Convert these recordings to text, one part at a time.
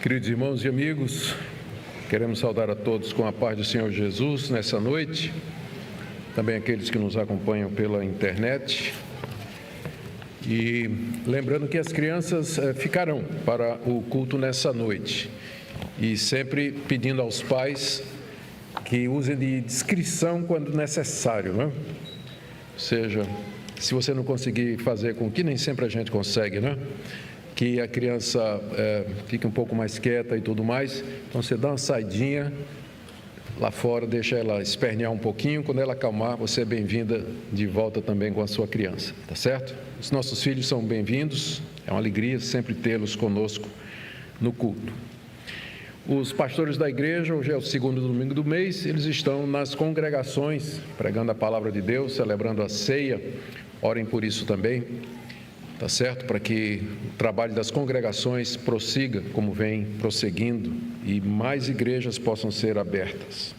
Queridos irmãos e amigos, queremos saudar a todos com a paz do Senhor Jesus nessa noite, também aqueles que nos acompanham pela internet. E lembrando que as crianças ficarão para o culto nessa noite, e sempre pedindo aos pais que usem de discrição quando necessário, né? Ou seja, se você não conseguir fazer com que nem sempre a gente consegue, né? Que a criança fique um pouco mais quieta e tudo mais, então você dá uma saidinha lá fora, deixa ela espernear um pouquinho, quando ela acalmar, você é bem-vinda de volta também com a sua criança, tá certo? Os nossos filhos são bem-vindos, é uma alegria sempre tê-los conosco no culto. Os pastores da igreja, hoje é o segundo domingo do mês, eles estão nas congregações, pregando a palavra de Deus, celebrando a ceia, orem por isso também. Tá certo? Para que o trabalho das congregações prossiga como vem prosseguindo e mais igrejas possam ser abertas.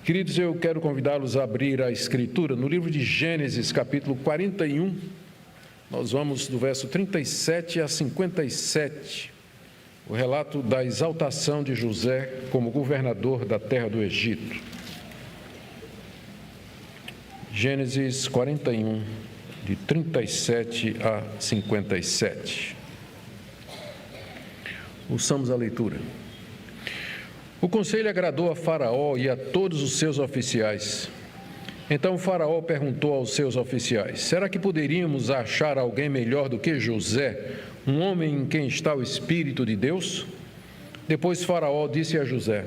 Queridos, eu quero convidá-los a abrir a Escritura no livro de Gênesis, capítulo 41. Nós vamos do verso 37 a 57, o relato da exaltação de José como governador da terra do Egito. Gênesis 41. De 37 a 57. Ouçamos a leitura. O conselho agradou a Faraó e a todos os seus oficiais. Então Faraó perguntou aos seus oficiais: será que poderíamos achar alguém melhor do que José, um homem em quem está o Espírito de Deus? Depois Faraó disse a José: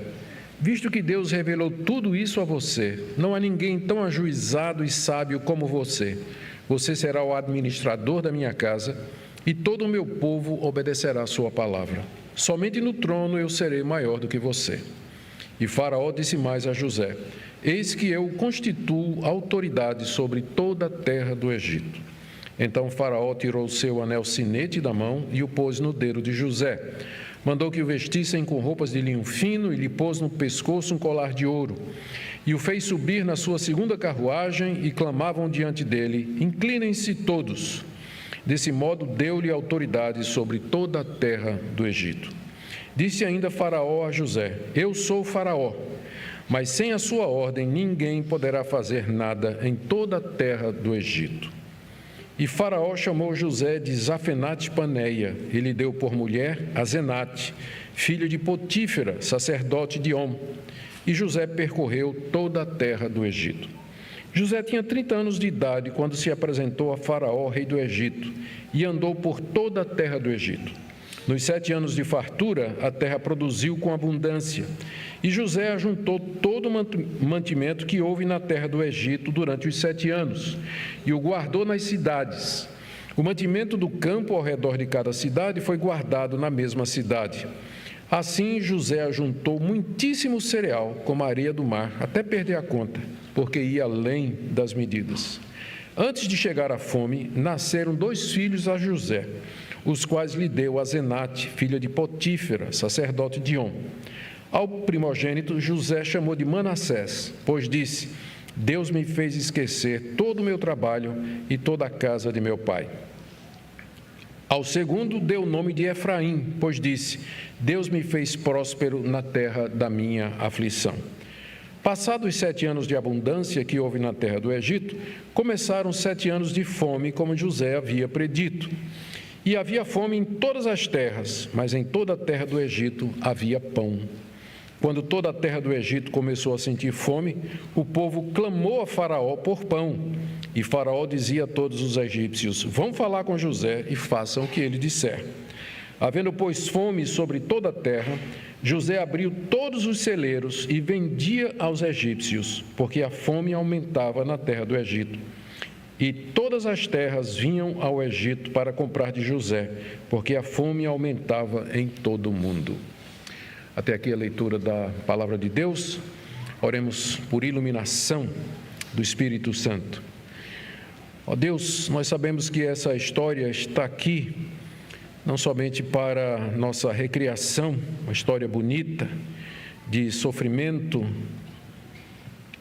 visto que Deus revelou tudo isso a você, não há ninguém tão ajuizado e sábio como você. Você será o administrador da minha casa e todo o meu povo obedecerá a sua palavra. Somente no trono eu serei maior do que você. E Faraó disse mais a José: eis que eu constituo autoridade sobre toda a terra do Egito. Então Faraó tirou o seu anel sinete da mão e o pôs no dedo de José. Mandou que o vestissem com roupas de linho fino e lhe pôs no pescoço um colar de ouro. E o fez subir na sua segunda carruagem e clamavam diante dele: inclinem-se todos. Desse modo deu-lhe autoridade sobre toda a terra do Egito. Disse ainda Faraó a José: eu sou Faraó, mas sem a sua ordem ninguém poderá fazer nada em toda a terra do Egito. E Faraó chamou José de Zafenate-Paneia e lhe deu por mulher Azenate, filha de Potífera, sacerdote de On. E José percorreu toda a terra do Egito. José tinha 30 anos de idade quando se apresentou a Faraó, rei do Egito, e andou por toda a terra do Egito. Nos 7 anos de fartura, a terra produziu com abundância, e José ajuntou todo o mantimento que houve na terra do Egito durante os 7 anos, e o guardou nas cidades. O mantimento do campo ao redor de cada cidade foi guardado na mesma cidade. Assim José ajuntou muitíssimo cereal, como a areia do mar, até perder a conta, porque ia além das medidas. Antes de chegar à fome, nasceram 2 filhos a José, os quais lhe deu Azenate, filha de Potífera, sacerdote de On. Ao primogênito, José chamou de Manassés, pois disse: Deus me fez esquecer todo o meu trabalho e toda a casa de meu pai. Ao segundo, deu o nome de Efraim, pois disse: Deus me fez próspero na terra da minha aflição. Passados os 7 anos de abundância que houve na terra do Egito, começaram 7 anos de fome, como José havia predito. E havia fome em todas as terras, mas em toda a terra do Egito havia pão. Quando toda a terra do Egito começou a sentir fome, o povo clamou a Faraó por pão. E Faraó dizia a todos os egípcios: vão falar com José e façam o que ele disser. Havendo, pois, fome sobre toda a terra, José abriu todos os celeiros e vendia aos egípcios, porque a fome aumentava na terra do Egito. E todas as terras vinham ao Egito para comprar de José, porque a fome aumentava em todo o mundo. Até aqui a leitura da palavra de Deus. Oremos por iluminação do Espírito Santo. Ó Deus, nós sabemos que essa história está aqui não somente para nossa recriação, uma história bonita de sofrimento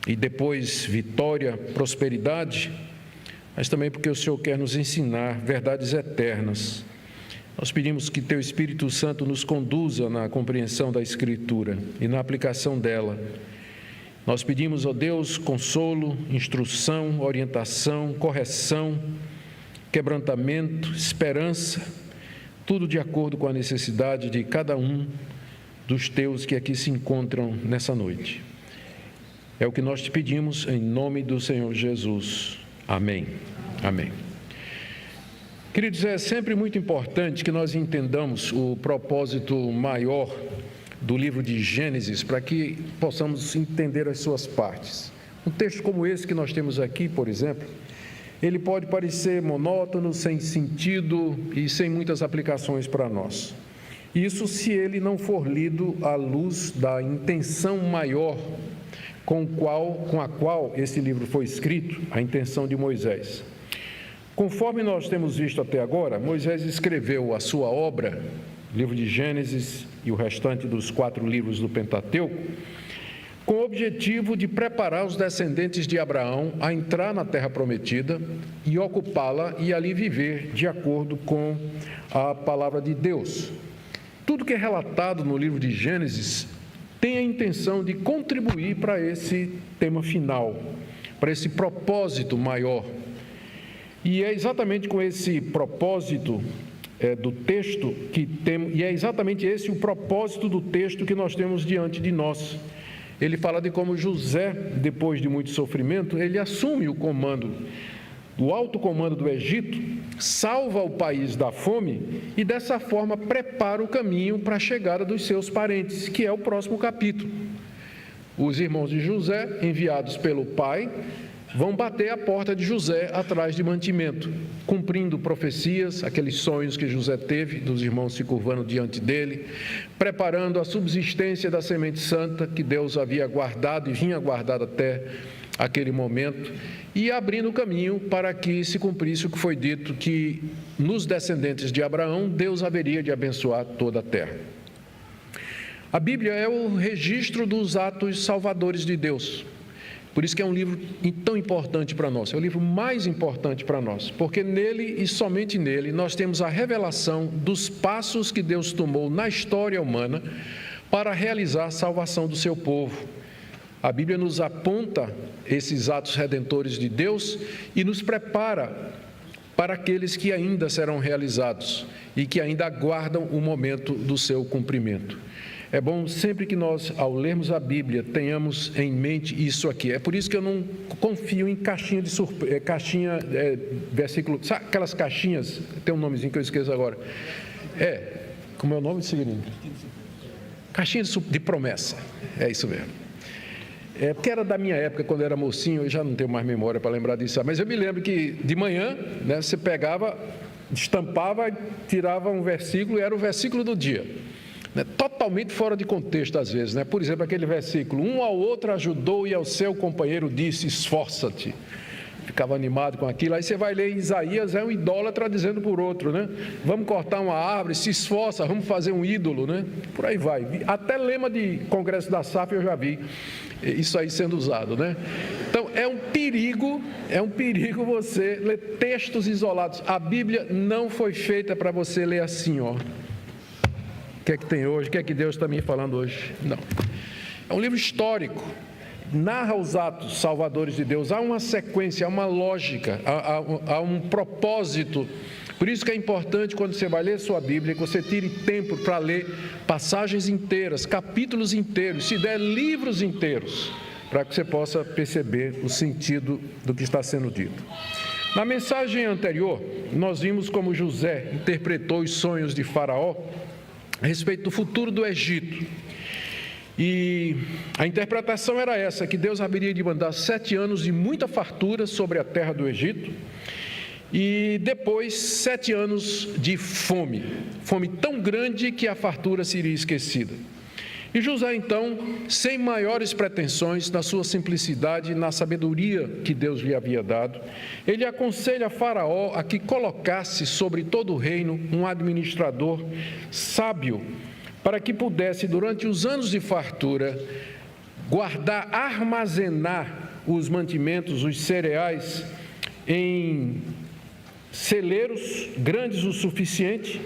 e depois vitória, prosperidade, mas também porque o Senhor quer nos ensinar verdades eternas Nós pedimos que Teu Espírito Santo nos conduza na compreensão da Escritura e na aplicação dela. Nós pedimos, ó Deus, consolo, instrução, orientação, correção, quebrantamento, esperança, tudo de acordo com a necessidade de cada um dos Teus que aqui se encontram nessa noite. É o que nós te pedimos em nome do Senhor Jesus. Amém. Amém. Queridos, é sempre muito importante que nós entendamos o propósito maior do livro de Gênesis, para que possamos entender as suas partes. Um texto como esse que nós temos aqui, por exemplo, ele pode parecer monótono, sem sentido e sem muitas aplicações para nós. Isso se ele não for lido à luz da intenção maior com a qual esse livro foi escrito, a intenção de Moisés. Conforme nós temos visto até agora, Moisés escreveu a sua obra, o livro de Gênesis e o restante dos 4 livros do Pentateuco, com o objetivo de preparar os descendentes de Abraão a entrar na terra prometida e ocupá-la e ali viver de acordo com a palavra de Deus. Tudo que é relatado no livro de Gênesis tem a intenção de contribuir para esse tema final, para esse propósito maior. E é exatamente com esse propósito do texto e é exatamente esse o propósito do texto que nós temos diante de nós. Ele fala de como José, depois de muito sofrimento, ele assume o comando, o alto comando do Egito, salva o país da fome e dessa forma prepara o caminho para a chegada dos seus parentes, que é o próximo capítulo. Os irmãos de José, enviados pelo pai, vão bater a porta de José atrás de mantimento, cumprindo profecias, aqueles sonhos que José teve, dos irmãos se curvando diante dele, preparando a subsistência da semente santa que Deus havia guardado e vinha guardado até aquele momento, e abrindo o caminho para que se cumprisse o que foi dito, que nos descendentes de Abraão, Deus haveria de abençoar toda a terra. A Bíblia é o registro dos atos salvadores de Deus. Por isso que é um livro tão importante para nós, é o livro mais importante para nós, porque nele e somente nele nós temos a revelação dos passos que Deus tomou na história humana para realizar a salvação do seu povo. A Bíblia nos aponta esses atos redentores de Deus e nos prepara para aqueles que ainda serão realizados e que ainda aguardam o momento do seu cumprimento. É bom sempre que nós, ao lermos a Bíblia, tenhamos em mente isso aqui. É por isso que eu não confio em caixinha de surpresa, versículo, sabe aquelas caixinhas, tem um nomezinho que eu esqueço agora. Como é o nome de Severino? Caixinha de promessa, é isso mesmo. Porque era da minha época, quando eu era mocinho, eu já não tenho mais memória para lembrar disso, mas eu me lembro que de manhã, né, você pegava, estampava, tirava um versículo e era o versículo do dia. Totalmente fora de contexto às vezes, né? Por exemplo, aquele versículo: um ao outro ajudou e ao seu companheiro disse, esforça-te. Ficava animado com aquilo. Aí você vai ler Isaías, é um idólatra dizendo por outro, né? Vamos cortar uma árvore, se esforça, vamos fazer um ídolo, né? Por aí vai. Até lema de congresso da SAF eu já vi isso aí sendo usado, né? Então é um perigo você ler textos isolados. A Bíblia não foi feita para você ler assim, ó. O que é que tem hoje? O que é que Deus está me falando hoje? Não. É um livro histórico. Narra os atos salvadores de Deus. Há uma sequência, há uma lógica, há um propósito. Por isso que é importante, quando você vai ler sua Bíblia, que você tire tempo para ler passagens inteiras, capítulos inteiros, se der livros inteiros, para que você possa perceber o sentido do que está sendo dito. Na mensagem anterior, nós vimos como José interpretou os sonhos de Faraó a respeito do futuro do Egito. E a interpretação era essa, que Deus haveria de mandar 7 anos de muita fartura sobre a terra do Egito e depois 7 anos de fome tão grande que a fartura seria esquecida. E José, então, sem maiores pretensões, na sua simplicidade, na sabedoria que Deus lhe havia dado, ele aconselha Faraó a que colocasse sobre todo o reino um administrador sábio, para que pudesse, durante os anos de fartura, guardar, armazenar os mantimentos, os cereais, em celeiros grandes o suficiente,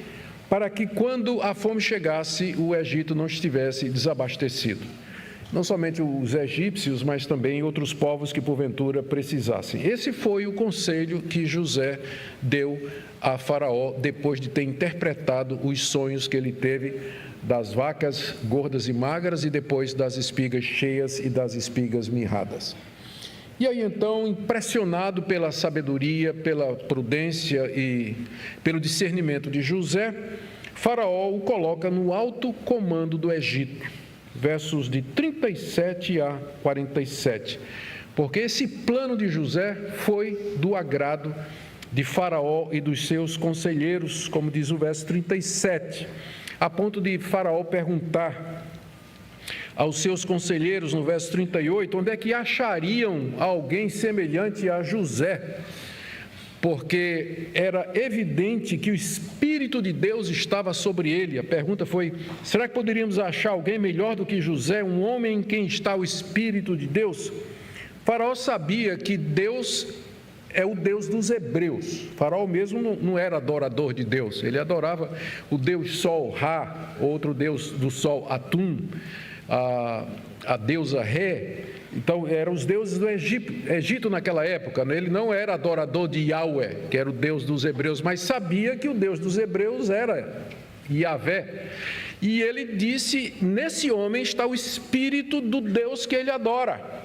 para que quando a fome chegasse, o Egito não estivesse desabastecido. Não somente os egípcios, mas também outros povos que porventura precisassem. Esse foi o conselho que José deu a Faraó depois de ter interpretado os sonhos que ele teve das vacas gordas e magras e depois das espigas cheias e das espigas mirradas. E aí então, impressionado pela sabedoria, pela prudência e pelo discernimento de José, Faraó o coloca no alto comando do Egito. Versos de 37 a 47, porque esse plano de José foi do agrado de Faraó e dos seus conselheiros, como diz o verso 37, a ponto de Faraó perguntar aos seus conselheiros, no verso 38, onde é que achariam alguém semelhante a José, porque era evidente que o Espírito de Deus estava sobre ele. A pergunta foi: será que poderíamos achar alguém melhor do que José, um homem em quem está o Espírito de Deus? Faraó sabia que Deus é o Deus dos hebreus. Faraó mesmo não era adorador de Deus, ele adorava o Deus Sol, Ra, outro Deus do Sol, Atum, a deusa Ré. Então, eram os deuses do Egito naquela época. Ele não era adorador de Yahweh, que era o Deus dos hebreus, mas sabia que o Deus dos hebreus era Yahvé. E ele disse: nesse homem está o espírito do Deus que ele adora.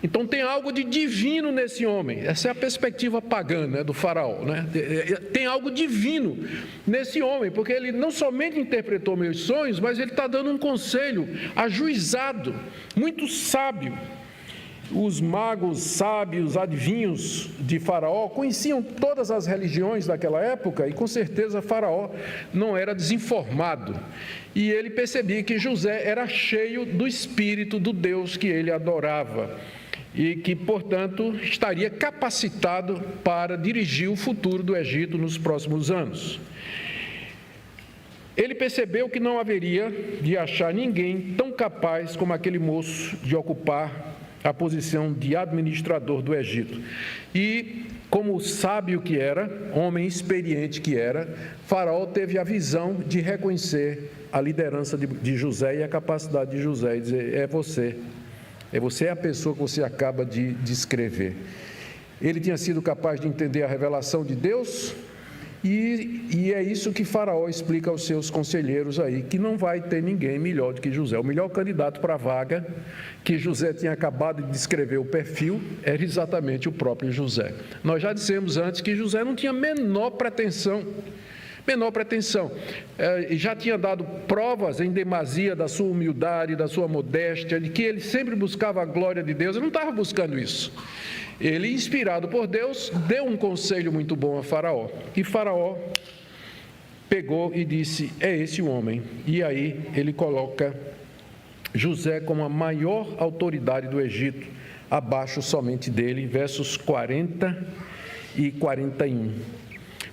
Então tem algo de divino nesse homem. Essa é a perspectiva pagã, né, do faraó, né? Tem algo divino nesse homem, porque ele não somente interpretou meus sonhos, mas ele está dando um conselho ajuizado, muito sábio. Os magos, sábios, adivinhos de Faraó conheciam todas as religiões daquela época e com certeza Faraó não era desinformado. E ele percebia que José era cheio do espírito do Deus que ele adorava e que, portanto, estaria capacitado para dirigir o futuro do Egito nos próximos anos. Ele percebeu que não haveria de achar ninguém tão capaz como aquele moço de ocupar a posição de administrador do Egito. E, como sábio que era, homem experiente que era, Faraó teve a visão de reconhecer a liderança de José e a capacidade de José e dizer: é você é a pessoa que você acaba de descrever. Ele tinha sido capaz de entender a revelação de Deus e é isso que Faraó explica aos seus conselheiros aí, que não vai ter ninguém melhor do que José. O melhor candidato para a vaga, que José tinha acabado de descrever o perfil, era exatamente o próprio José. Nós já dissemos antes que José não tinha menor pretensão, já tinha dado provas em demasia da sua humildade, da sua modéstia, de que ele sempre buscava a glória de Deus. Ele não estava buscando isso. Ele, inspirado por Deus, deu um conselho muito bom a Faraó. E Faraó pegou e disse: é esse o homem. E aí ele coloca José como a maior autoridade do Egito, abaixo somente dele, versos 40 e 41.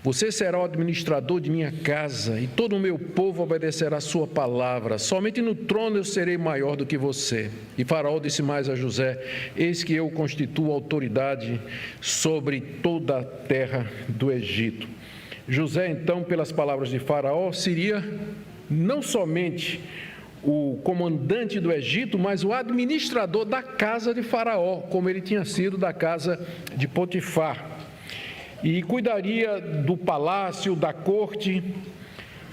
Você será o administrador de minha casa e todo o meu povo obedecerá a sua palavra. Somente no trono eu serei maior do que você. E Faraó disse mais a José: eis que eu constituo autoridade sobre toda a terra do Egito. José, então, pelas palavras de Faraó, seria não somente o comandante do Egito, mas o administrador da casa de Faraó, como ele tinha sido da casa de Potifar. E cuidaria do palácio, da corte,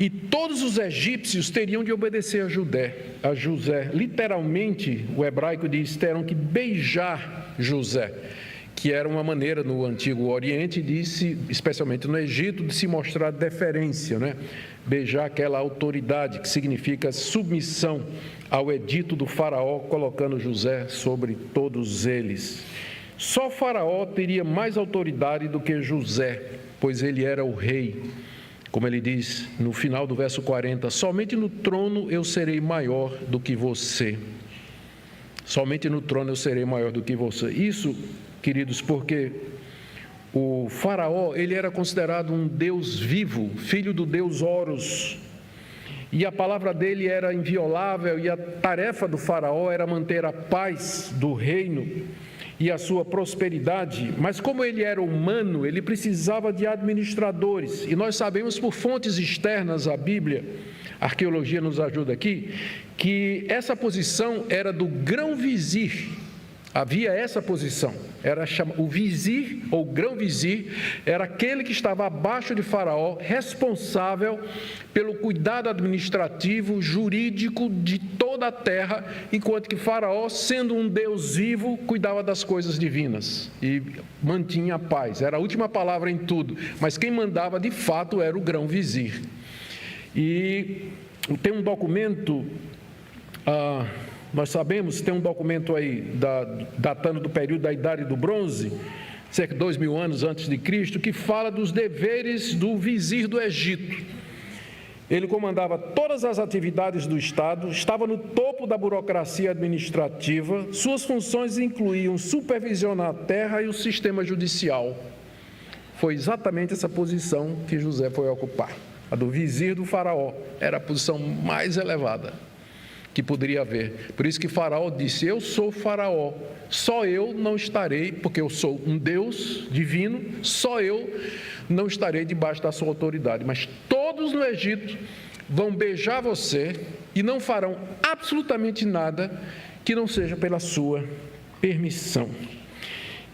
e todos os egípcios teriam de obedecer a José. Literalmente, o hebraico diz, terão que beijar José, que era uma maneira no Antigo Oriente, especialmente no Egito, de se mostrar deferência, né? Beijar aquela autoridade, que significa submissão ao edito do faraó, colocando José sobre todos eles. Só Faraó teria mais autoridade do que José, pois ele era o rei. Como ele diz no final do verso 40, somente no trono eu serei maior do que você. Somente no trono eu serei maior do que você. Isso, queridos, porque o Faraó, ele era considerado um Deus vivo, filho do Deus Horus. E a palavra dele era inviolável e a tarefa do Faraó era manter a paz do reino. e a sua prosperidade, mas como ele era humano, ele precisava de administradores. E nós sabemos por fontes externas à Bíblia, a arqueologia nos ajuda aqui, que essa posição era do grão-vizir. Havia essa posição, o vizir ou grão-vizir era aquele que estava abaixo de Faraó, responsável pelo cuidado administrativo, jurídico de toda a terra, enquanto que Faraó, sendo um Deus vivo, cuidava das coisas divinas e mantinha a paz. Era a última palavra em tudo, mas quem mandava de fato era o grão-vizir. E tem um documento... Nós sabemos, tem um documento aí datando do período da Idade do Bronze, cerca de 2000 anos antes de Cristo, que fala dos deveres do vizir do Egito. Ele comandava todas as atividades do Estado, estava no topo da burocracia administrativa, suas funções incluíam supervisionar a terra e o sistema judicial. Foi exatamente essa posição que José foi ocupar. A do vizir do faraó era a posição mais elevada que poderia haver. Por isso que Faraó disse: eu sou Faraó, só eu não estarei, porque eu sou um Deus divino, só eu não estarei debaixo da sua autoridade, mas todos no Egito vão beijar você e não farão absolutamente nada que não seja pela sua permissão.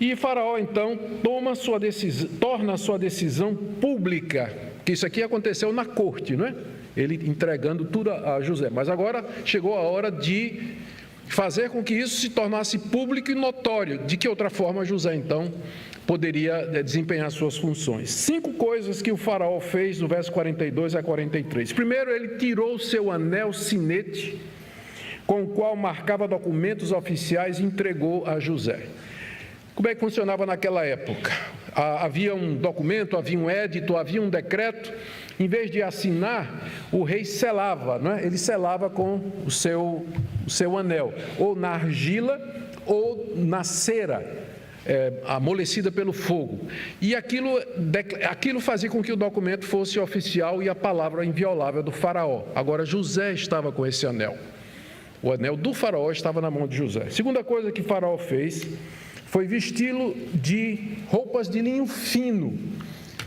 E Faraó então torna a sua decisão pública, que isso aqui aconteceu na corte, não é? Ele entregando tudo a José. Mas agora chegou a hora de fazer com que isso se tornasse público e notório. De que outra forma José, então, poderia desempenhar suas funções? 5 coisas que o faraó fez, do verso 42 a 43. Primeiro, ele tirou o seu anel sinete, com o qual marcava documentos oficiais, e entregou a José. Como é que funcionava naquela época? Havia um documento, havia um édito, havia um decreto. Em vez de assinar, o rei selava, não é? Ele selava com o seu anel, ou na argila ou na cera, amolecida pelo fogo. E aquilo fazia com que o documento fosse oficial e a palavra inviolável do faraó. Agora José estava com esse anel. O anel do faraó estava na mão de José. Segunda coisa que o faraó fez foi vesti-lo de roupas de linho fino,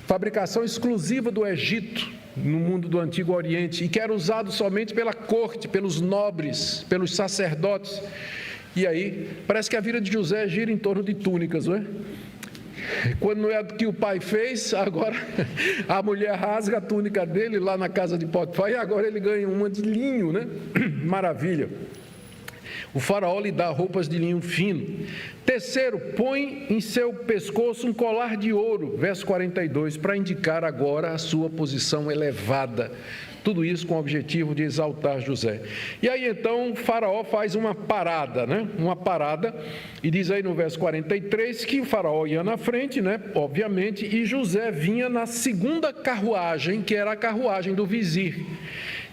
fabricação exclusiva do Egito, no mundo do Antigo Oriente, e que era usado somente pela corte, pelos nobres, pelos sacerdotes. E aí, parece que a vida de José gira em torno de túnicas, não é? Quando não é o que o pai fez, agora a mulher rasga a túnica dele lá na casa de Potifar, e agora ele ganha uma de linho, né? Maravilha. O faraó lhe dá roupas de linho fino. Terceiro, põe em seu pescoço um colar de ouro, verso 42, para indicar agora a sua posição elevada. Tudo isso com o objetivo de exaltar José. E aí então o faraó faz uma parada, né? Uma parada, e diz aí no verso 43 que o faraó ia na frente, né? Obviamente, e José vinha na segunda carruagem, que era a carruagem do vizir.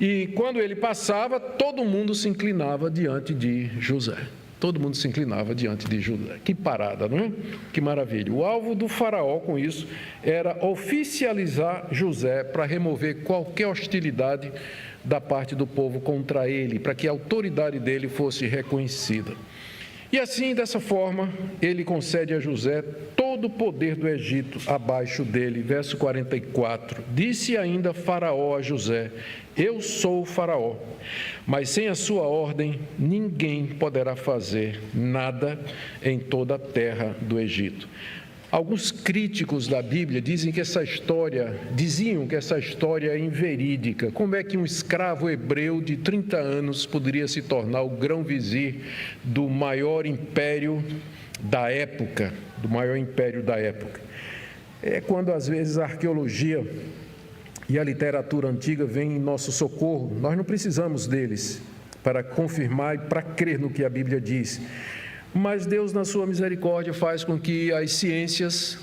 E quando ele passava, todo mundo se inclinava diante de José. Todo mundo se inclinava diante de José. Que parada, não é? Que maravilha. O alvo do faraó com isso era oficializar José para remover qualquer hostilidade da parte do povo contra ele, para que a autoridade dele fosse reconhecida. E assim, dessa forma, ele concede a José todo o poder do Egito abaixo dele. Verso 44. Disse ainda Faraó a José: eu sou o Faraó, mas sem a sua ordem ninguém poderá fazer nada em toda a terra do Egito. Alguns críticos da Bíblia diziam que essa história é inverídica. Como é que um escravo hebreu de 30 anos poderia se tornar o grão-vizir do maior império da época? É quando às vezes a arqueologia e a literatura antiga vêm em nosso socorro. Nós não precisamos deles para confirmar e para crer no que a Bíblia diz. Mas Deus, na sua misericórdia, faz com que as ciências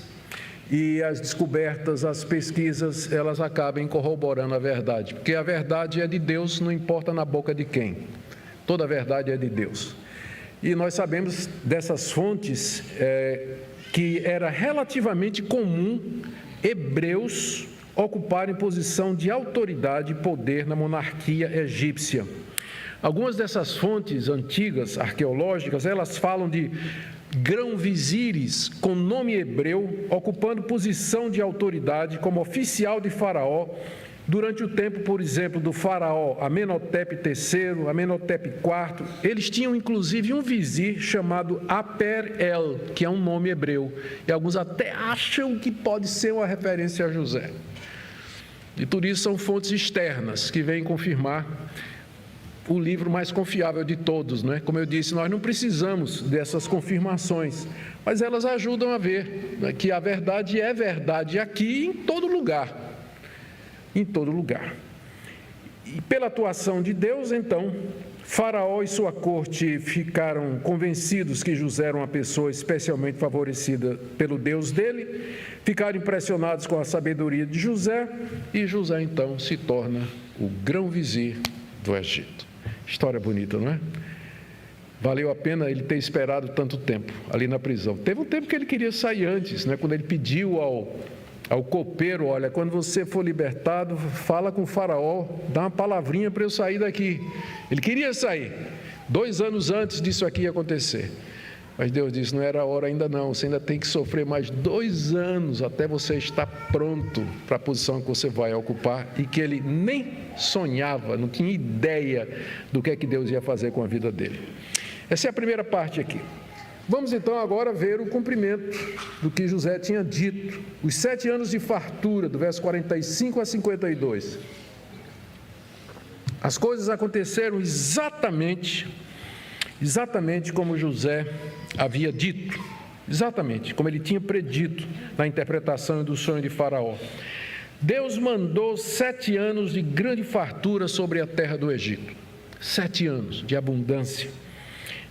e as descobertas, as pesquisas, elas acabem corroborando a verdade. Porque a verdade é de Deus, não importa na boca de quem. Toda a verdade é de Deus. E nós sabemos dessas fontes que era relativamente comum hebreus ocuparem posição de autoridade e poder na monarquia egípcia. Algumas dessas fontes antigas, arqueológicas, elas falam de grão-vizires com nome hebreu, ocupando posição de autoridade como oficial de Faraó, durante o tempo, por exemplo, do faraó Amenhotepe III, Amenhotepe IV, eles tinham inclusive um vizir chamado Aper-el, que é um nome hebreu, e alguns até acham que pode ser uma referência a José. E tudo isso são fontes externas que vêm confirmar o livro mais confiável de todos, não é? Como eu disse, nós não precisamos dessas confirmações, mas elas ajudam a ver, né, que a verdade é verdade aqui em todo lugar. Em todo lugar. E pela atuação de Deus, então, Faraó e sua corte ficaram convencidos que José era uma pessoa especialmente favorecida pelo Deus dele, ficaram impressionados com a sabedoria de José, e José, então, se torna o grão-vizir do Egito. História bonita, não é? Valeu a pena ele ter esperado tanto tempo ali na prisão. Teve um tempo que ele queria sair antes, né? Quando ele pediu ao copeiro: olha, quando você for libertado, fala com o faraó, dá uma palavrinha para eu sair daqui. Ele queria sair, 2 anos antes disso aqui acontecer. Mas Deus disse: não era a hora ainda não, você ainda tem que sofrer mais 2 anos até você estar pronto para a posição que você vai ocupar, e que ele nem sonhava, não tinha ideia do que é que Deus ia fazer com a vida dele. Essa é a primeira parte aqui. Vamos então agora ver o cumprimento do que José tinha dito, os 7 anos de fartura, do verso 45 a 52. As coisas aconteceram exatamente como José havia dito, exatamente como ele tinha predito na interpretação do sonho de Faraó. Deus mandou 7 anos de grande fartura sobre a terra do Egito, 7 anos de abundância.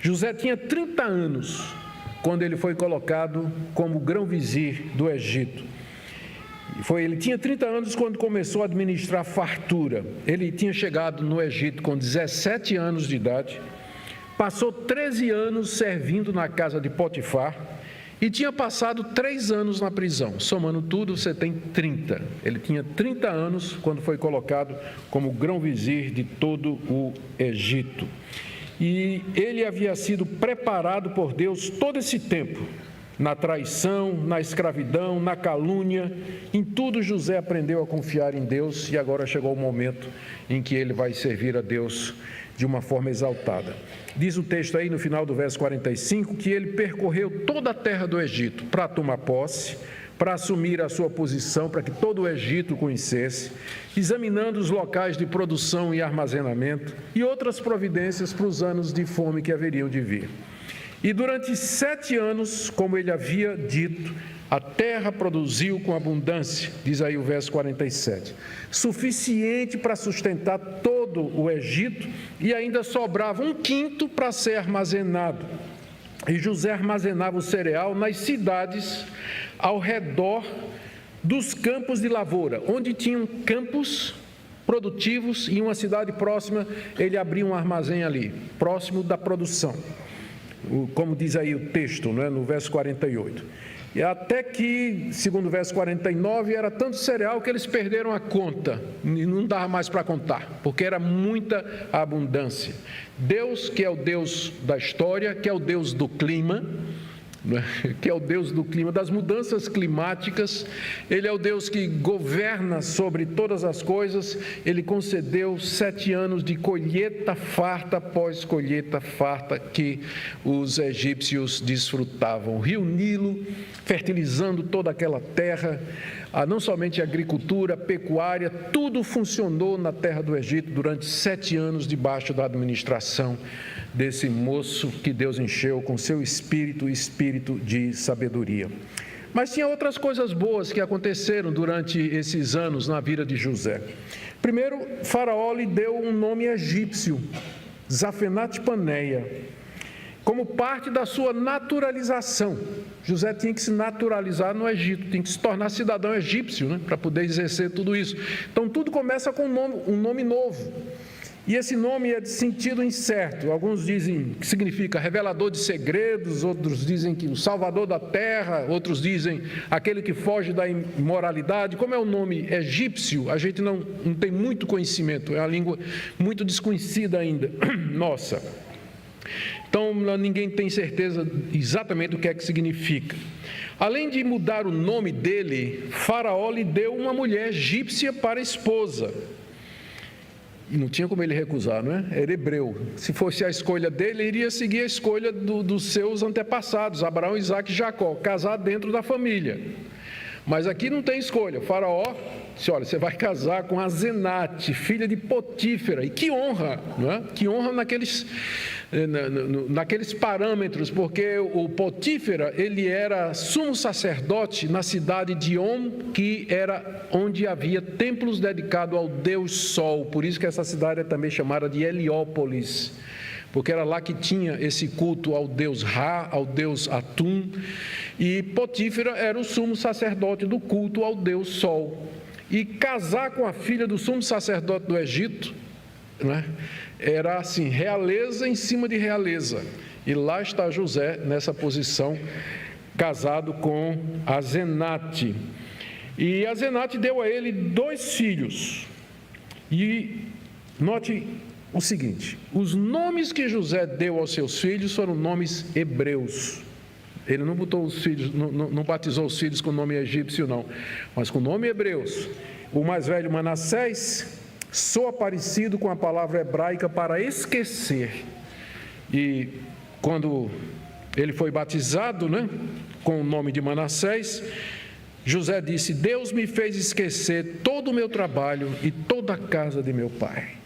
José tinha 30 anos quando ele foi colocado como grão-vizir do Egito. Ele tinha 30 anos quando começou a administrar fartura. Ele tinha chegado no Egito com 17 anos de idade, passou 13 anos servindo na casa de Potifar e tinha passado 3 anos na prisão. Somando tudo, você tem 30. Ele tinha 30 anos quando foi colocado como grão-vizir de todo o Egito. E ele havia sido preparado por Deus todo esse tempo, na traição, na escravidão, na calúnia, em tudo José aprendeu a confiar em Deus, e agora chegou o momento em que ele vai servir a Deus de uma forma exaltada. Diz o texto aí no final do verso 45 que ele percorreu toda a terra do Egito para tomar posse, para assumir a sua posição, para que todo o Egito o conhecesse, examinando os locais de produção e armazenamento e outras providências para os anos de fome que haveriam de vir. E durante 7 anos, como ele havia dito, a terra produziu com abundância, diz aí o verso 47, suficiente para sustentar todo o Egito, e ainda sobrava 1/5 para ser armazenado. E José armazenava o cereal nas cidades ao redor dos campos de lavoura, onde tinham campos produtivos, e uma cidade próxima, ele abria um armazém ali, próximo da produção, como diz aí o texto, né, no verso 48. E até que, segundo o verso 49, era tanto cereal que eles perderam a conta, e não dava mais para contar, porque era muita abundância. Deus, que é o Deus da história, que é o Deus do clima, que é o Deus do clima, das mudanças climáticas, Ele é o Deus que governa sobre todas as coisas. Ele concedeu 7 anos de colheita farta após colheita farta que os egípcios desfrutavam. O rio Nilo fertilizando toda aquela terra, não somente a agricultura, a pecuária, tudo funcionou na terra do Egito durante 7 anos debaixo da administração desse moço que Deus encheu com seu espírito de sabedoria. Mas tinha outras coisas boas que aconteceram durante esses anos na vida de José. Primeiro, Faraó lhe deu um nome egípcio, Zafenat-Paneia, como parte da sua naturalização. José tinha que se naturalizar no Egito, tinha que se tornar cidadão egípcio, né, para poder exercer tudo isso. Então tudo começa com um nome novo. E esse nome é de sentido incerto. Alguns dizem que significa revelador de segredos, outros dizem que o salvador da terra, outros dizem aquele que foge da imoralidade. Como é o nome egípcio, a gente não tem muito conhecimento, é uma língua muito desconhecida ainda, nossa. Então, ninguém tem certeza exatamente do que é que significa. Além de mudar o nome dele, Faraó lhe deu uma mulher egípcia para esposa. E não tinha como ele recusar, não é? Era hebreu. Se fosse a escolha dele, ele iria seguir a escolha dos seus antepassados, Abraão, Isaque e Jacó, casar dentro da família. Mas aqui não tem escolha. O Faraó disse: olha, você vai casar com Azenate, filha de Potífera. E que honra, não é? Que honra naqueles parâmetros, porque o Potífera, ele era sumo sacerdote na cidade de On, que era onde havia templos dedicados ao Deus Sol. Por isso que essa cidade é também chamada de Heliópolis, porque era lá que tinha esse culto ao Deus Ra, ao Deus Atum, e Potífera era o sumo sacerdote do culto ao Deus Sol. E casar com a filha do sumo sacerdote do Egito, né, era assim, realeza em cima de realeza. E lá está José nessa posição, casado com Azenate. E Azenate deu a ele 2 filhos. E note o seguinte: os nomes que José deu aos seus filhos foram nomes hebreus. Ele não botou os filhos, não batizou os filhos com nome egípcio, não, mas com nome hebreus. O mais velho, Manassés, soa parecido com a palavra hebraica para esquecer. E quando ele foi batizado, né, com o nome de Manassés, José disse: Deus me fez esquecer todo o meu trabalho e toda a casa de meu pai.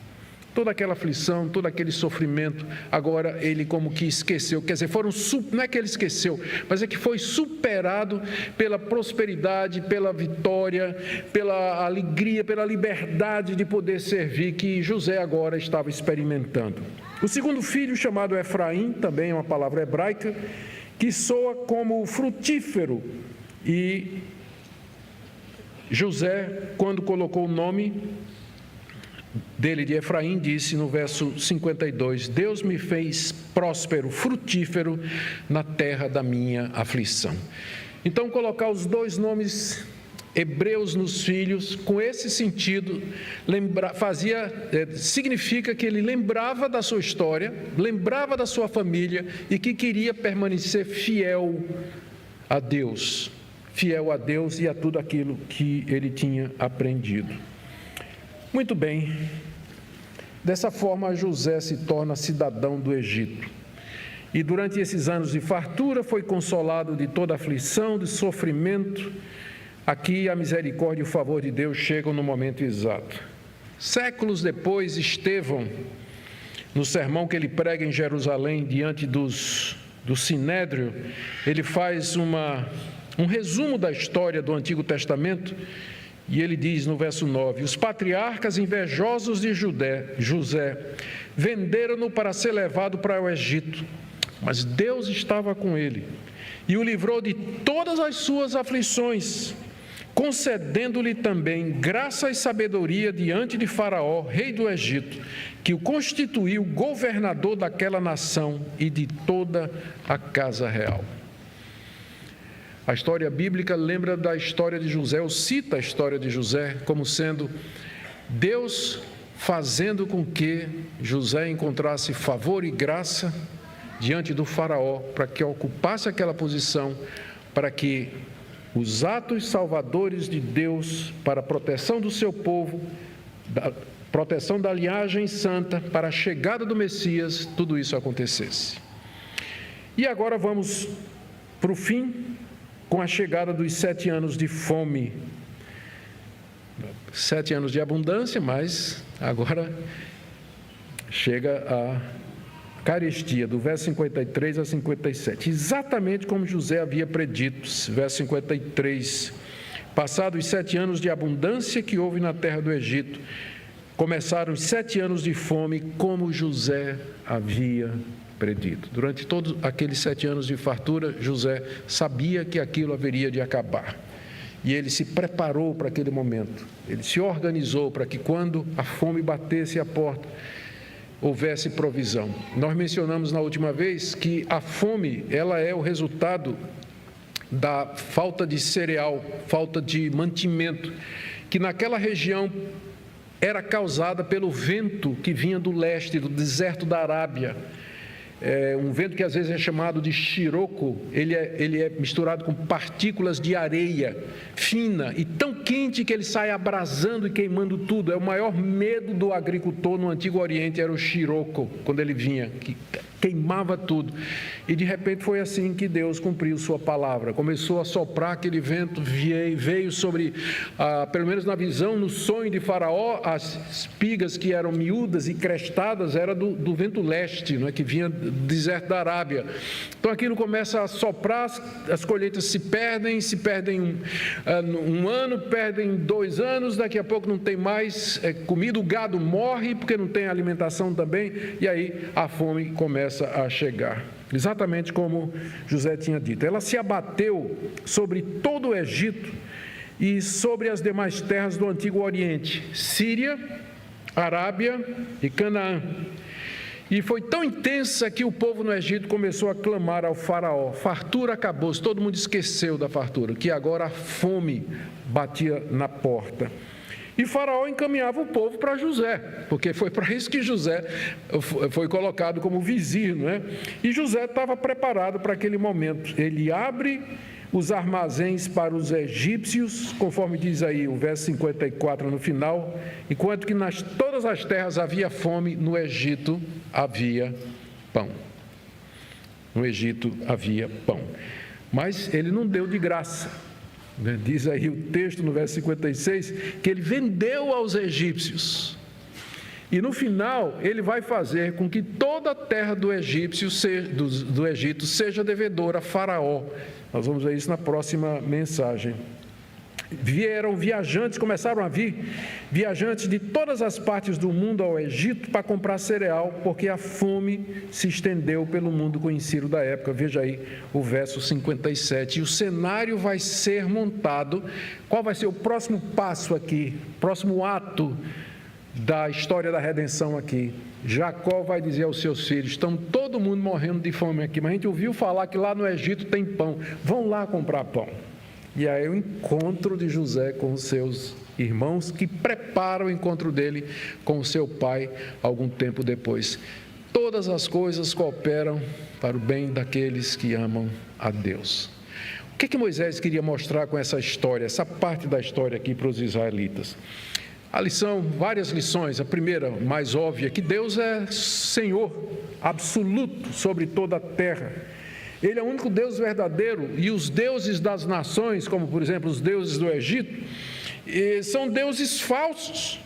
Toda aquela aflição, todo aquele sofrimento, agora ele como que esqueceu. Quer dizer, não é que ele esqueceu, mas é que foi superado pela prosperidade, pela vitória, pela alegria, pela liberdade de poder servir que José agora estava experimentando. O segundo filho, chamado Efraim, também é uma palavra hebraica, que soa como frutífero. E José, quando colocou o nome dele de Efraim, disse no verso 52: Deus me fez próspero, frutífero na terra da minha aflição. Então, colocar os 2 nomes hebreus nos filhos, com esse sentido, significa que ele lembrava da sua história, lembrava da sua família e que queria permanecer fiel a Deus e a tudo aquilo que ele tinha aprendido. Muito bem, dessa forma José se torna cidadão do Egito. E durante esses anos de fartura foi consolado de toda aflição, de sofrimento. Aqui a misericórdia e o favor de Deus chegam no momento exato. Séculos depois, Estevão, no sermão que ele prega em Jerusalém, diante do Sinédrio, ele faz um resumo da história do Antigo Testamento. E ele diz no verso 9: os patriarcas invejosos de José venderam-no para ser levado para o Egito, mas Deus estava com ele e o livrou de todas as suas aflições, concedendo-lhe também graça e sabedoria diante de Faraó, rei do Egito, que o constituiu governador daquela nação e de toda a casa real. A história bíblica lembra da história de José, ou cita a história de José como sendo Deus fazendo com que José encontrasse favor e graça diante do Faraó, para que ocupasse aquela posição, para que os atos salvadores de Deus para a proteção do seu povo, da proteção da linhagem santa, para a chegada do Messias, tudo isso acontecesse. E agora vamos para o fim, com a chegada dos 7 anos de fome. 7 anos de abundância, mas agora chega a carestia, do verso 53 a 57. Exatamente como José havia predito, verso 53. Passados 7 anos de abundância que houve na terra do Egito, começaram os 7 anos de fome, como José havia predito. Durante todos aqueles 7 anos de fartura, José sabia que aquilo haveria de acabar. E ele se preparou para aquele momento. Ele se organizou para que quando a fome batesse à porta, houvesse provisão. Nós mencionamos na última vez que a fome, ela é o resultado da falta de cereal, falta de mantimento, que naquela região era causada pelo vento que vinha do leste, do deserto da Arábia. um vento que às vezes é chamado de Scirocco, ele é misturado com partículas de areia fina e tão quente que ele sai abrasando e queimando tudo. É o maior medo do agricultor no Antigo Oriente, era o Scirocco, quando ele vinha, que queimava tudo. E de repente foi assim que Deus cumpriu sua palavra. Começou a soprar aquele vento, veio sobre, pelo menos na visão, no sonho de Faraó, as espigas que eram miúdas e crestadas, era do vento leste, não é, que vinha do deserto da Arábia. Então aquilo começa a soprar, as colheitas se perdem um ano, perdem 2 anos, daqui a pouco não tem mais comida, o gado morre porque não tem alimentação também, e aí a fome começa a chegar. Exatamente como José tinha dito. Ela se abateu sobre todo o Egito e sobre as demais terras do Antigo Oriente, Síria, Arábia e Canaã. E foi tão intensa que o povo no Egito começou a clamar ao faraó. Fartura acabou-se, todo mundo esqueceu da fartura, que agora a fome batia na porta. E Faraó encaminhava o povo para José, porque foi para isso que José foi colocado como vizir, não é? E José estava preparado para aquele momento. Ele abre os armazéns para os egípcios, conforme diz aí o verso 54 no final, enquanto que todas as terras havia fome, no Egito havia pão. No Egito havia pão. Mas ele não deu de graça. Diz aí o texto no verso 56, que ele vendeu aos egípcios. E no final, ele vai fazer com que toda a terra do Egito seja devedora a Faraó. Nós vamos ver isso na próxima mensagem. Começaram a vir viajantes de todas as partes do mundo ao Egito para comprar cereal, porque a fome se estendeu pelo mundo conhecido da época. Veja aí o verso 57. E o cenário vai ser montado. Qual vai ser o próximo passo aqui? Próximo ato da história da redenção aqui? Jacó vai dizer aos seus filhos: estão todo mundo morrendo de fome aqui, mas a gente ouviu falar que lá no Egito tem pão. Vão lá comprar pão. E aí o encontro de José com os seus irmãos, que preparam o encontro dele com o seu pai algum tempo depois. Todas as coisas cooperam para o bem daqueles que amam a Deus. O que Moisés queria mostrar com essa história, essa parte da história aqui para os israelitas? Várias lições. A primeira, mais óbvia, que Deus é Senhor absoluto sobre toda a terra. Ele é o único Deus verdadeiro, e os deuses das nações, como por exemplo os deuses do Egito, são deuses falsos.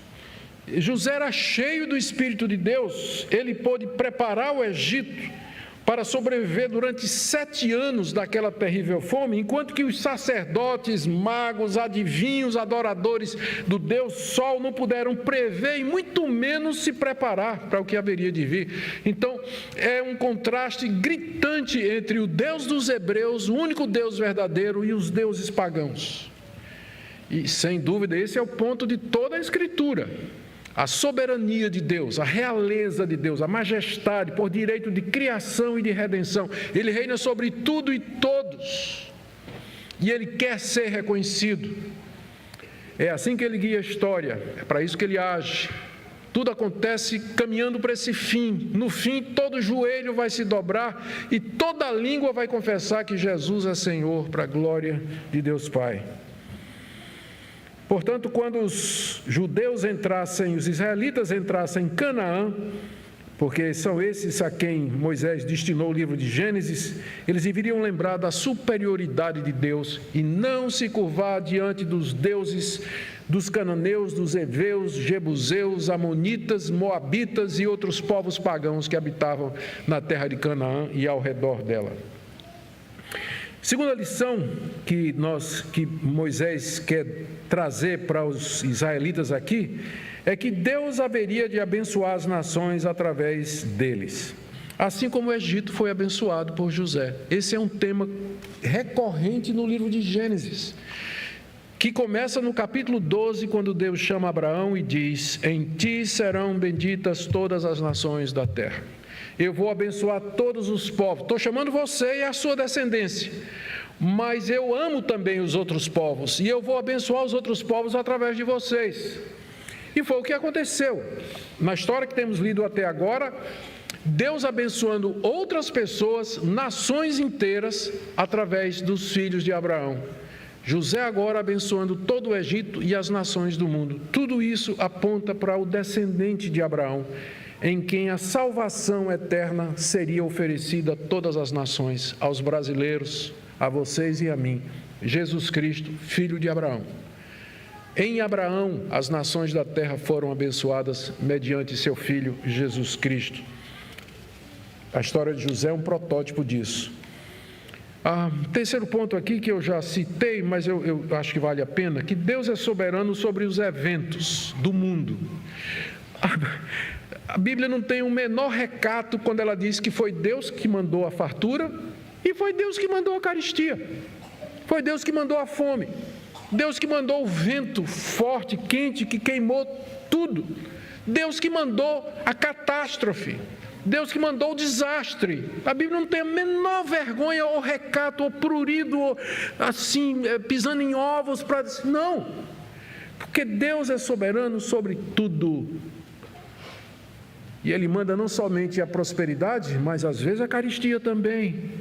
José era cheio do Espírito de Deus, ele pôde preparar o Egito para sobreviver durante 7 anos daquela terrível fome, enquanto que os sacerdotes, magos, adivinhos, adoradores do Deus Sol não puderam prever e muito menos se preparar para o que haveria de vir. Então, é um contraste gritante entre o Deus dos hebreus, o único Deus verdadeiro, e os deuses pagãos. E, sem dúvida, esse é o ponto de toda a Escritura. A soberania de Deus, a realeza de Deus, a majestade por direito de criação e de redenção. Ele reina sobre tudo e todos. E Ele quer ser reconhecido. É assim que Ele guia a história, é para isso que Ele age. Tudo acontece caminhando para esse fim. No fim, todo joelho vai se dobrar e toda língua vai confessar que Jesus é Senhor, para a glória de Deus Pai. Portanto, quando os judeus entrassem, os israelitas entrassem em Canaã, porque são esses a quem Moisés destinou o livro de Gênesis, eles deveriam lembrar da superioridade de Deus e não se curvar diante dos deuses dos cananeus, dos heveus, jebuseus, amonitas, moabitas e outros povos pagãos que habitavam na terra de Canaã e ao redor dela. Segunda lição que Moisés quer trazer para os israelitas aqui é que Deus haveria de abençoar as nações através deles, assim como o Egito foi abençoado por José. Esse é um tema recorrente no livro de Gênesis, que começa no capítulo 12, quando Deus chama Abraão e diz: em ti serão benditas todas as nações da terra. Eu vou abençoar todos os povos. Estou chamando você e a sua descendência, mas eu amo também os outros povos, e eu vou abençoar os outros povos através de vocês. E foi o que aconteceu. Na história que temos lido até agora, Deus abençoando outras pessoas, nações inteiras, através dos filhos de Abraão. José agora abençoando todo o Egito e as nações do mundo. Tudo isso aponta para o descendente de Abraão, em quem a salvação eterna seria oferecida a todas as nações, aos brasileiros, a vocês e a mim. Jesus Cristo, filho de Abraão. Em Abraão, as nações da terra foram abençoadas mediante seu filho Jesus Cristo. A história de José é um protótipo disso. Terceiro ponto aqui que eu já citei, mas eu acho que vale a pena, que Deus é soberano sobre os eventos do mundo. A Bíblia não tem o menor recato quando ela diz que foi Deus que mandou a fartura e foi Deus que mandou a carestia. Foi Deus que mandou a fome. Deus que mandou o vento forte, quente, que queimou tudo. Deus que mandou a catástrofe. Deus que mandou o desastre. A Bíblia não tem a menor vergonha ou recato ou prurido, ou assim, pisando em ovos para dizer, não. Porque Deus é soberano sobre tudo. E Ele manda não somente a prosperidade, mas às vezes a carestia também.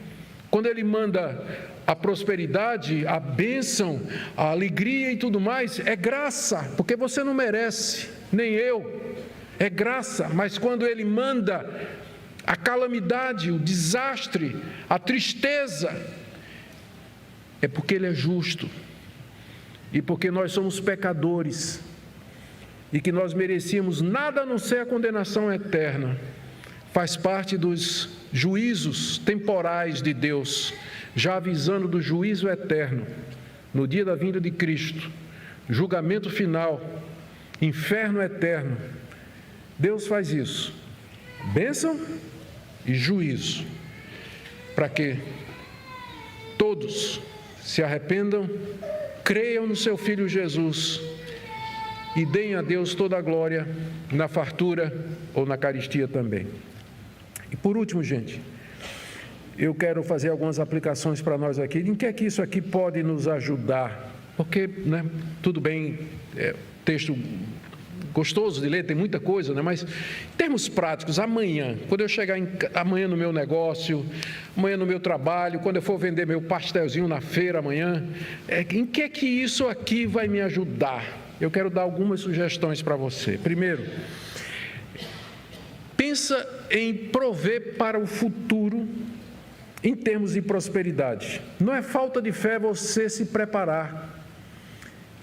Quando Ele manda a prosperidade, a bênção, a alegria e tudo mais, é graça, porque você não merece, nem eu. É graça, mas quando Ele manda a calamidade, o desastre, a tristeza, é porque Ele é justo e porque nós somos pecadores e que nós merecíamos nada a não ser a condenação eterna. Faz parte dos juízos temporais de Deus, já avisando do juízo eterno, no dia da vinda de Cristo, julgamento final, inferno eterno. Deus faz isso, bênção e juízo, para que todos se arrependam, creiam no seu Filho Jesus e deem a Deus toda a glória na fartura ou na carestia também. E por último, gente, eu quero fazer algumas aplicações para nós aqui. Em que é que isso aqui pode nos ajudar? Porque, tudo bem, texto gostoso de ler, tem muita coisa, mas em termos práticos, amanhã, quando eu chegar amanhã no meu negócio, amanhã no meu trabalho, quando eu for vender meu pastelzinho na feira amanhã, em que é que isso aqui vai me ajudar? Eu quero dar algumas sugestões para você. Primeiro, pensa em prover para o futuro em termos de prosperidade. Não é falta de fé você se preparar.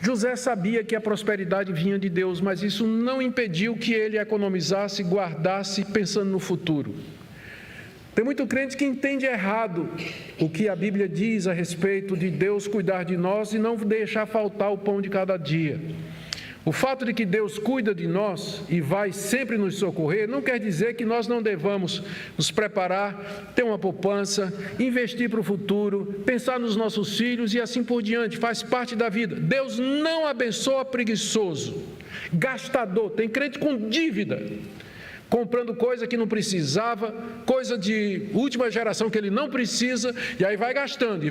José sabia que a prosperidade vinha de Deus, mas isso não impediu que ele economizasse, guardasse, pensando no futuro. Tem muito crente que entende errado o que a Bíblia diz a respeito de Deus cuidar de nós e não deixar faltar o pão de cada dia. O fato de que Deus cuida de nós e vai sempre nos socorrer, não quer dizer que nós não devamos nos preparar, ter uma poupança, investir para o futuro, pensar nos nossos filhos e assim por diante, faz parte da vida. Deus não abençoa preguiçoso, gastador, tem crente com dívida, comprando coisa que não precisava, coisa de última geração que ele não precisa, e aí vai gastando,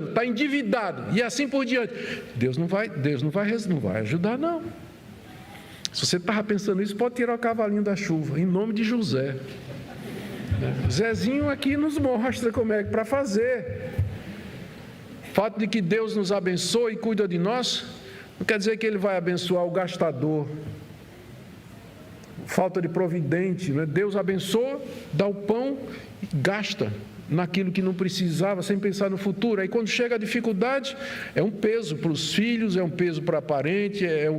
está endividado, e assim por diante. Deus não vai ajudar, não. Se você estava pensando isso, pode tirar o cavalinho da chuva, em nome de José. Zezinho aqui nos mostra como é que para fazer. O fato de que Deus nos abençoa e cuida de nós, não quer dizer que Ele vai abençoar o gastador, falta de providente, Deus abençoa, dá o pão e gasta naquilo que não precisava, sem pensar no futuro. Aí quando chega a dificuldade, é um peso para os filhos, é um peso para parente, é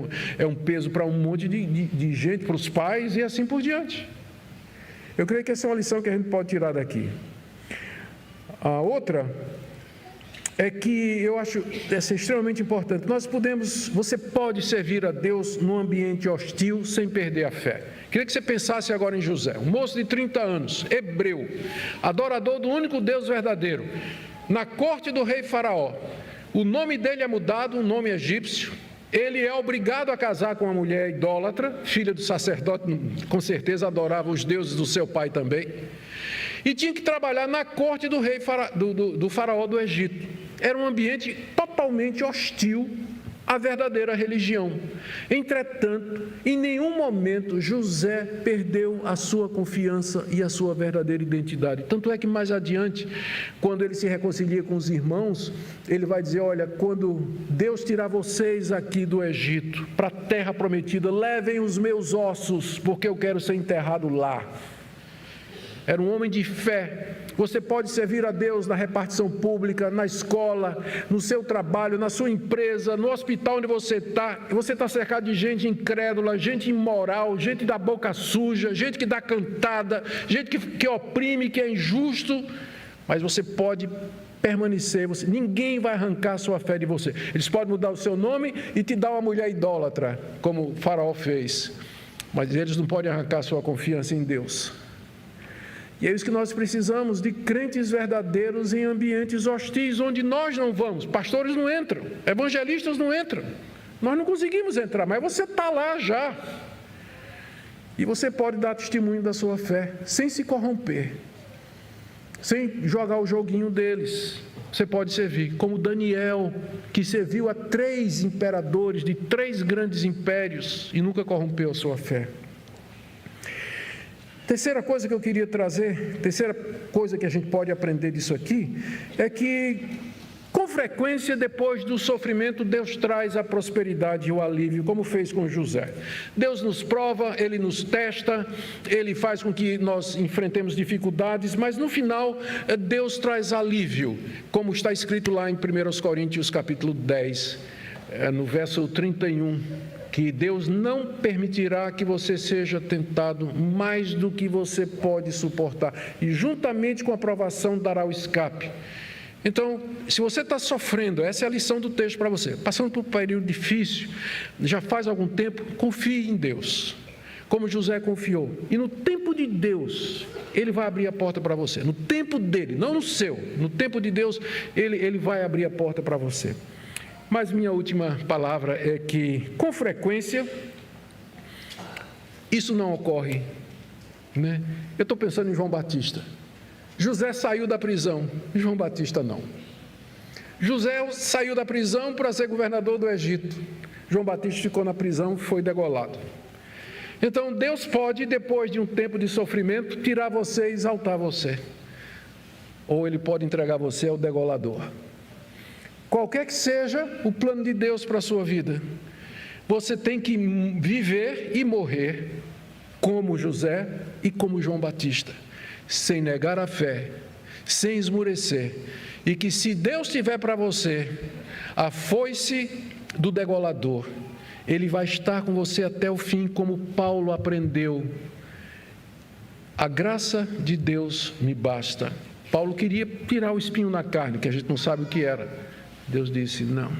um peso para um monte de gente, para os pais e assim por diante. Eu creio que essa é uma lição que a gente pode tirar daqui. A outra é que eu acho essa extremamente importante. Você pode servir a Deus num ambiente hostil sem perder a fé. Queria que você pensasse agora em José, um moço de 30 anos, hebreu, adorador do único Deus verdadeiro, na corte do rei Faraó. O nome dele é mudado, um nome egípcio. Ele é obrigado a casar com uma mulher idólatra, filha do sacerdote, com certeza adorava os deuses do seu pai também. E tinha que trabalhar na corte do rei do Faraó do Egito. Era um ambiente totalmente hostil a verdadeira religião. Entretanto, em nenhum momento José perdeu a sua confiança e a sua verdadeira identidade. Tanto é que mais adiante, quando ele se reconcilia com os irmãos, ele vai dizer: olha, quando Deus tirar vocês aqui do Egito para a terra prometida, levem os meus ossos, porque eu quero ser enterrado lá. Era um homem de fé. Você pode servir a Deus na repartição pública, na escola, no seu trabalho, na sua empresa, no hospital onde você está cercado de gente incrédula, gente imoral, gente da boca suja, gente que dá cantada, gente que oprime, que é injusto, mas você pode permanecer, ninguém vai arrancar a sua fé de você. Eles podem mudar o seu nome e te dar uma mulher idólatra, como o faraó fez, mas eles não podem arrancar a sua confiança em Deus. E é isso que nós precisamos, de crentes verdadeiros em ambientes hostis, onde nós não vamos. Pastores não entram, evangelistas não entram, nós não conseguimos entrar, mas você está lá já. E você pode dar testemunho da sua fé, sem se corromper, sem jogar o joguinho deles. Você pode servir, como Daniel, que serviu a 3 imperadores de 3 grandes impérios e nunca corrompeu a sua fé. Terceira coisa que eu queria trazer, terceira coisa que a gente pode aprender disso aqui, é que, com frequência, depois do sofrimento, Deus traz a prosperidade e o alívio, como fez com José. Deus nos prova, Ele nos testa, Ele faz com que nós enfrentemos dificuldades, mas no final, Deus traz alívio, como está escrito lá em 1 Coríntios capítulo 10, no verso 31, que Deus não permitirá que você seja tentado mais do que você pode suportar, e juntamente com a provação dará o escape. Então, se você está sofrendo, essa é a lição do texto para você, passando por um período difícil, já faz algum tempo, confie em Deus, como José confiou, e no tempo de Deus, Ele vai abrir a porta para você, no tempo dele, não no seu, no tempo de Deus, Ele vai abrir a porta para você. Mas minha última palavra é que, com frequência, isso não ocorre, né? Eu estou pensando em João Batista. José saiu da prisão, João Batista não. José saiu da prisão para ser governador do Egito. João Batista ficou na prisão, foi degolado. Então, Deus pode, depois de um tempo de sofrimento, tirar você e exaltar você. Ou Ele pode entregar você ao degolador. Qualquer que seja o plano de Deus para a sua vida, você tem que viver e morrer como José e como João Batista, sem negar a fé, sem esmurecer, e que se Deus tiver para você a foice do degolador, Ele vai estar com você até o fim, como Paulo aprendeu. A graça de Deus me basta. Paulo queria tirar o espinho na carne, que a gente não sabe o que era. Deus disse não.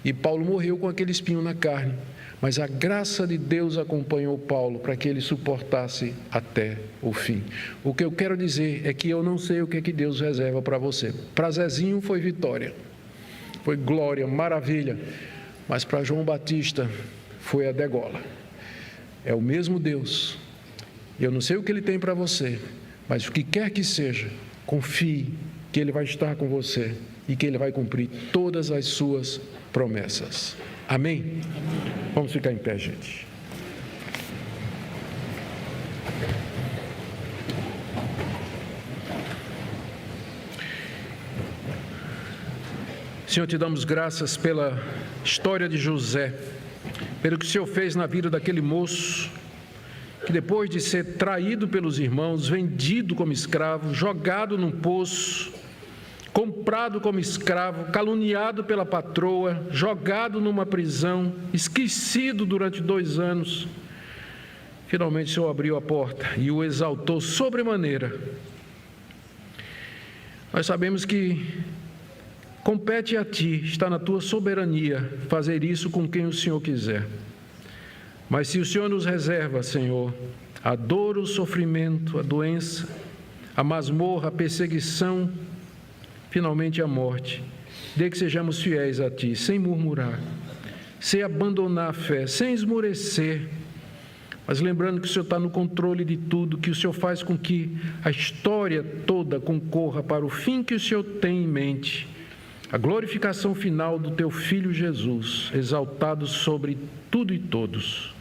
E Paulo morreu com aquele espinho na carne, mas a graça de Deus acompanhou Paulo para que ele suportasse até o fim. O que eu quero dizer é que eu não sei o que é que Deus reserva para você. Para Zezinho foi vitória, foi glória, maravilha, mas para João Batista foi a degola. É o mesmo Deus. Eu não sei o que Ele tem para você, mas o que quer que seja, confie que Ele vai estar com você e que Ele vai cumprir todas as suas promessas. Amém? Vamos ficar em pé, gente. Senhor, te damos graças pela história de José, pelo que o Senhor fez na vida daquele moço, que depois de ser traído pelos irmãos, vendido como escravo, jogado num poço, comprado como escravo, caluniado pela patroa, jogado numa prisão, esquecido durante 2 anos, finalmente o Senhor abriu a porta e o exaltou sobremaneira. Nós sabemos que compete a Ti, está na Tua soberania, fazer isso com quem o Senhor quiser. Mas se o Senhor nos reserva, Senhor, a dor, o sofrimento, a doença, a masmorra, a perseguição, finalmente a morte, dê que sejamos fiéis a Ti, sem murmurar, sem abandonar a fé, sem esmurecer, mas lembrando que o Senhor está no controle de tudo, que o Senhor faz com que a história toda concorra para o fim que o Senhor tem em mente, a glorificação final do teu Filho Jesus, exaltado sobre tudo e todos.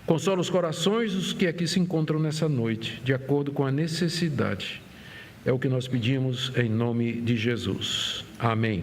Consola os corações dos que aqui se encontram nessa noite, de acordo com a necessidade. É o que nós pedimos em nome de Jesus. Amém.